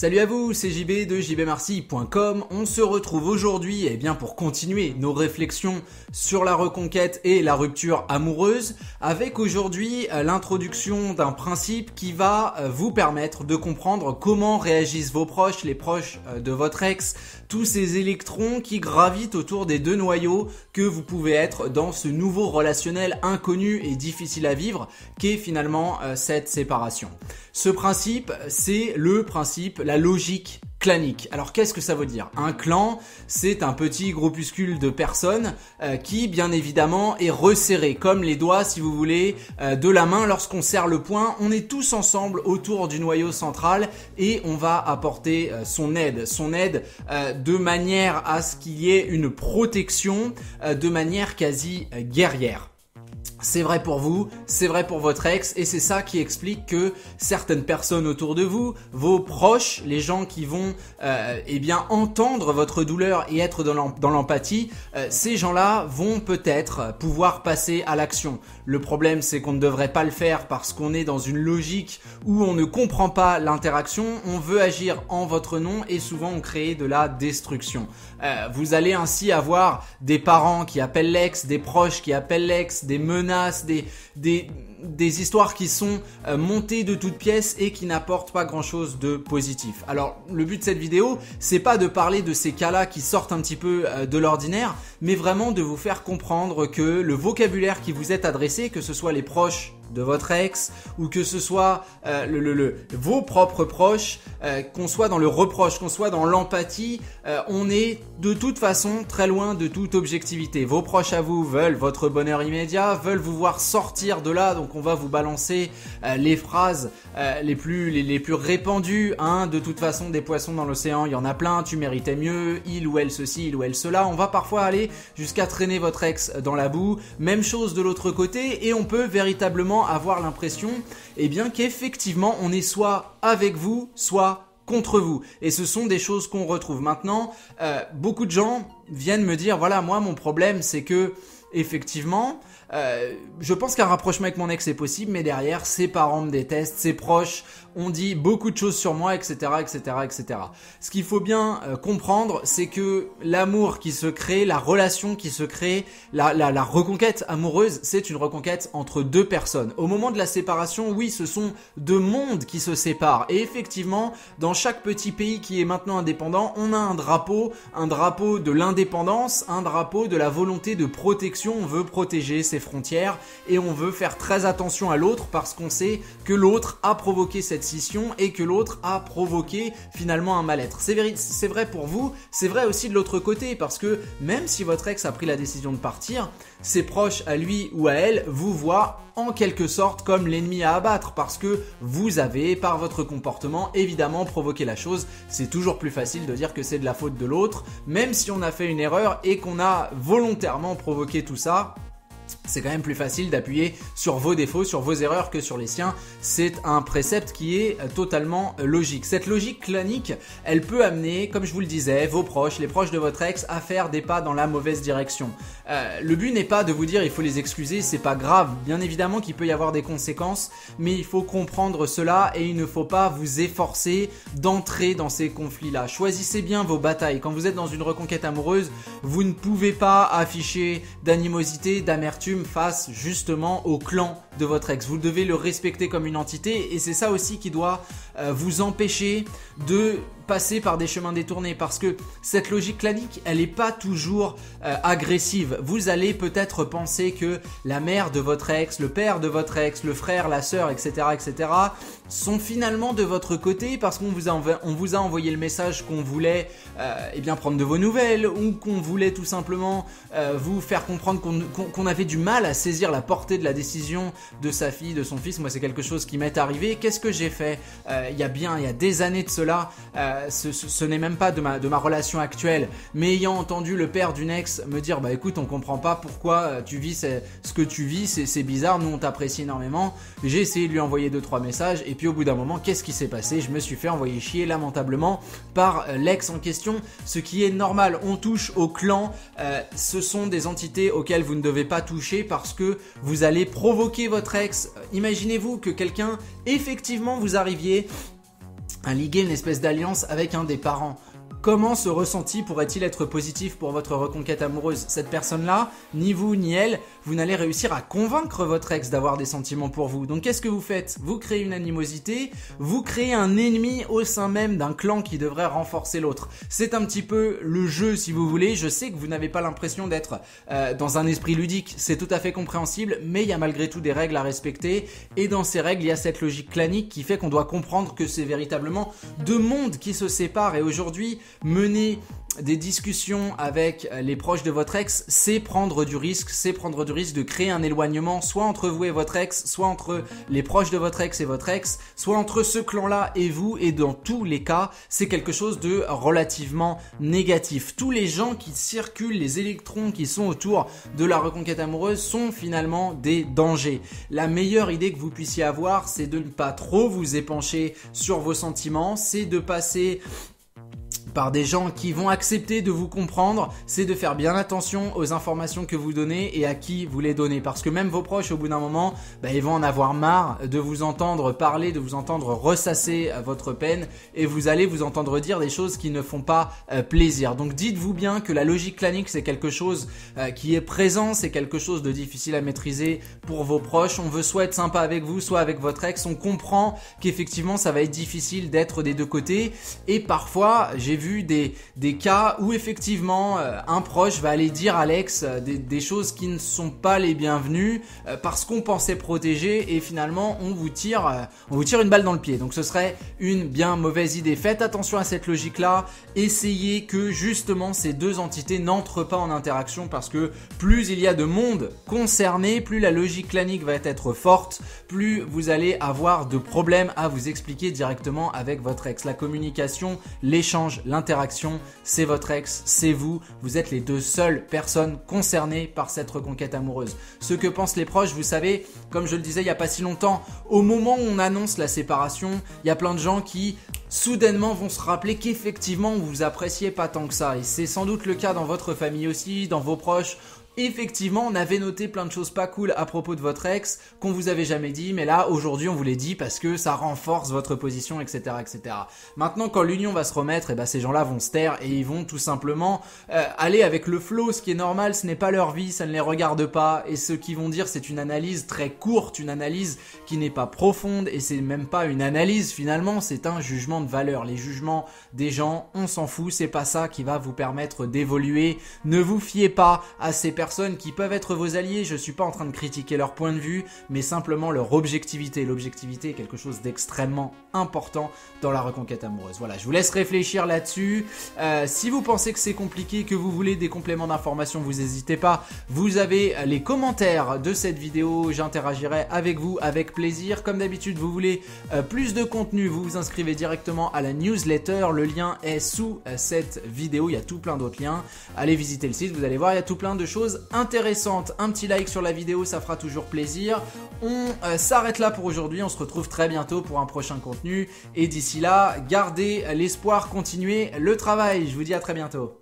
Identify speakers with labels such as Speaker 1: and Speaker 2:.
Speaker 1: Salut à vous, c'est JB de jbmarcy.com. On se retrouve aujourd'hui pour continuer nos réflexions sur la reconquête et la rupture amoureuse avec aujourd'hui l'introduction d'un principe qui va vous permettre de comprendre comment réagissent vos proches, les proches de votre ex, tous ces électrons qui gravitent autour des deux noyaux que vous pouvez être dans ce nouveau relationnel inconnu et difficile à vivre qu'est finalement cette séparation. Ce principe, c'est le principe, la logique clanique. Alors qu'est-ce que ça veut dire? Un clan, c'est un petit groupuscule de personnes qui bien évidemment est resserré comme les doigts si vous voulez de la main lorsqu'on serre le poing. On est tous ensemble autour du noyau central et on va apporter son aide de manière à ce qu'il y ait une protection de manière quasi guerrière. C'est vrai pour vous, c'est vrai pour votre ex et c'est ça qui explique que certaines personnes autour de vous, vos proches, les gens qui vont entendre votre douleur et être dans l'empathie, ces gens-là vont peut-être pouvoir passer à l'action. Le problème c'est qu'on ne devrait pas le faire parce qu'on est dans une logique où on ne comprend pas l'interaction, on veut agir en votre nom et souvent on crée de la destruction. Vous allez ainsi avoir des parents qui appellent l'ex, des proches qui appellent l'ex, des menaces, des histoires qui sont montées de toutes pièces et qui n'apportent pas grand chose de positif. Alors le but de cette vidéo, c'est pas de parler de ces cas-là qui sortent un petit peu de l'ordinaire, mais vraiment de vous faire comprendre que le vocabulaire qui vous est adressé, que ce soit les proches de votre ex ou que ce soit vos propres proches, qu'on soit dans le reproche, qu'on soit dans l'empathie, on est de toute façon très loin de toute objectivité. Vos proches à vous veulent votre bonheur immédiat, veulent vous voir sortir de là, donc on va vous balancer les phrases les plus répandues, de toute façon des poissons dans l'océan, il y en a plein, tu méritais mieux, il ou elle ceci, il ou elle cela. On va parfois aller jusqu'à traîner votre ex dans la boue, même chose de l'autre côté, et on peut véritablement avoir l'impression qu'effectivement on est soit avec vous, soit contre vous. Et ce sont des choses qu'on retrouve. Maintenant, beaucoup de gens viennent me dire, voilà, moi mon problème c'est que effectivement, je pense qu'un rapprochement avec mon ex est possible, mais derrière, ses parents me détestent, ses proches ont dit beaucoup de choses sur moi, etc., etc., etc. Ce qu'il faut bien comprendre, c'est que l'amour qui se crée, la relation qui se crée, la reconquête amoureuse, c'est une reconquête entre deux personnes. Au moment de la séparation, oui, ce sont deux mondes qui se séparent. Et effectivement, dans chaque petit pays qui est maintenant indépendant, on a un drapeau de l'indépendance, un drapeau de la volonté de protection. On veut protéger ses frontières et on veut faire très attention à l'autre parce qu'on sait que l'autre a provoqué cette scission et que l'autre a provoqué finalement un mal-être. C'est vrai pour vous, c'est vrai aussi de l'autre côté parce que même si votre ex a pris la décision de partir, ses proches à lui ou à elle vous voient en quelque sorte comme l'ennemi à abattre parce que vous avez par votre comportement évidemment provoqué la chose. C'est toujours plus facile de dire que c'est de la faute de l'autre même si on a fait une erreur et qu'on a volontairement provoqué tout ça. C'est quand même plus facile d'appuyer sur vos défauts, sur vos erreurs que sur les siens. C'est un précepte qui est totalement logique. Cette logique clanique, elle peut amener, comme je vous le disais, vos proches, les proches de votre ex, à faire des pas dans la mauvaise direction. Le but n'est pas de vous dire il faut les excuser, c'est pas grave. Bien évidemment qu'il peut y avoir des conséquences, mais il faut comprendre cela et il ne faut pas vous efforcer d'entrer dans ces conflits-là. Choisissez bien vos batailles. Quand vous êtes dans une reconquête amoureuse, vous ne pouvez pas afficher d'animosité, d'amertume face justement au clan de votre ex. Vous devez le respecter comme une entité et c'est ça aussi qui doit vous empêcher de passer par des chemins détournés parce que cette logique clanique, elle n'est pas toujours agressive. Vous allez peut-être penser que la mère de votre ex, le père de votre ex, le frère, la sœur, etc., etc. sont finalement de votre côté parce qu'on vous a envoyé le message qu'on voulait prendre de vos nouvelles ou qu'on voulait tout simplement vous faire comprendre qu'on avait du mal à saisir la portée de la décision de sa fille, de son fils. Moi, c'est quelque chose qui m'est arrivé. Qu'est-ce que j'ai fait il y a des années de cela, ce n'est même pas de ma relation actuelle, mais ayant entendu le père d'une ex me dire bah écoute, on comprend pas pourquoi tu vis ce que tu vis, c'est bizarre, nous on t'apprécie énormément. J'ai essayé de lui envoyer 2-3 messages et puis au bout d'un moment, qu'est-ce qui s'est passé? Je me suis fait envoyer chier lamentablement par l'ex en question, ce qui est normal. On touche au clan, ce sont des entités auxquelles vous ne devez pas toucher parce que vous allez provoquer votre ex. Imaginez-vous que quelqu'un, effectivement, vous arriviez liguer une espèce d'alliance avec un des parents. Comment ce ressenti pourrait-il être positif pour votre reconquête amoureuse? Cette personne-là, ni vous ni elle, vous n'allez réussir à convaincre votre ex d'avoir des sentiments pour vous. Donc qu'est-ce que vous faites? Vous créez une animosité, vous créez un ennemi au sein même d'un clan qui devrait renforcer l'autre. C'est un petit peu le jeu si vous voulez. Je sais que vous n'avez pas l'impression d'être dans un esprit ludique, c'est tout à fait compréhensible, mais il y a malgré tout des règles à respecter. Et dans ces règles, il y a cette logique clanique qui fait qu'on doit comprendre que c'est véritablement deux mondes qui se séparent. Et aujourd'hui, mener des discussions avec les proches de votre ex, c'est prendre du risque, de créer un éloignement, soit entre vous et votre ex, soit entre les proches de votre ex et votre ex, soit entre ce clan-là et vous, et dans tous les cas, c'est quelque chose de relativement négatif. Tous les gens qui circulent, les électrons qui sont autour de la reconquête amoureuse sont finalement des dangers. La meilleure idée que vous puissiez avoir, c'est de ne pas trop vous épancher sur vos sentiments, c'est de passer par des gens qui vont accepter de vous comprendre, c'est de faire bien attention aux informations que vous donnez et à qui vous les donnez. Parce que même vos proches, au bout d'un moment, ils vont en avoir marre de vous entendre parler, de vous entendre ressasser votre peine et vous allez vous entendre dire des choses qui ne font pas plaisir. Donc dites-vous bien que la logique clanique, c'est quelque chose qui est présent, c'est quelque chose de difficile à maîtriser pour vos proches. On veut soit être sympa avec vous, soit avec votre ex. On comprend qu'effectivement, ça va être difficile d'être des deux côtés et parfois, j'ai vu des cas où effectivement un proche va aller dire à l'ex des choses qui ne sont pas les bienvenues parce qu'on pensait protéger et finalement on vous tire une balle dans le pied. Donc ce serait une bien mauvaise idée. Faites attention à cette logique là, essayez que justement ces deux entités n'entrent pas en interaction parce que plus il y a de monde concerné, plus la logique clanique va être forte, plus vous allez avoir de problèmes à vous expliquer directement avec votre ex. La communication, l'échange, l'interaction, c'est votre ex, c'est vous, vous êtes les deux seules personnes concernées par cette reconquête amoureuse. Ce que pensent les proches, vous savez, comme je le disais il n'y a pas si longtemps, au moment où on annonce la séparation, il y a plein de gens qui soudainement vont se rappeler qu'effectivement vous vous appréciez pas tant que ça et c'est sans doute le cas dans votre famille aussi, dans vos proches. Effectivement, on avait noté plein de choses pas cool à propos de votre ex qu'on vous avait jamais dit, mais là aujourd'hui on vous les dit parce que ça renforce votre position, etc., etc. Maintenant, quand l'union va se remettre, ces gens-là vont se taire et ils vont tout simplement aller avec le flow, ce qui est normal. Ce n'est pas leur vie, ça ne les regarde pas, et ce qu'ils vont dire, c'est une analyse très courte, une analyse qui n'est pas profonde, et c'est même pas une analyse finalement, c'est un jugement de valeur. Les jugements des gens, on s'en fout, c'est pas ça qui va vous permettre d'évoluer. Ne vous fiez pas à ces personnes qui peuvent être vos alliés. Je suis pas en train de critiquer leur point de vue, mais simplement leur objectivité. L'objectivité est quelque chose d'extrêmement important dans la reconquête amoureuse. Voilà, je vous laisse réfléchir là-dessus. Si vous pensez que c'est compliqué, que vous voulez des compléments d'information, vous n'hésitez pas. Vous avez les commentaires de cette vidéo, j'interagirai avec vous avec plaisir. Comme d'habitude, vous voulez plus de contenu, vous vous inscrivez directement à la newsletter. Le lien est sous cette vidéo, il y a tout plein d'autres liens. Allez visiter le site, vous allez voir, il y a tout plein de choses intéressantes. Un petit like sur la vidéo, ça fera toujours plaisir. On s'arrête là pour aujourd'hui, on se retrouve très bientôt pour un prochain contenu. Et d'ici là, gardez l'espoir, continuez le travail. Je vous dis à très bientôt.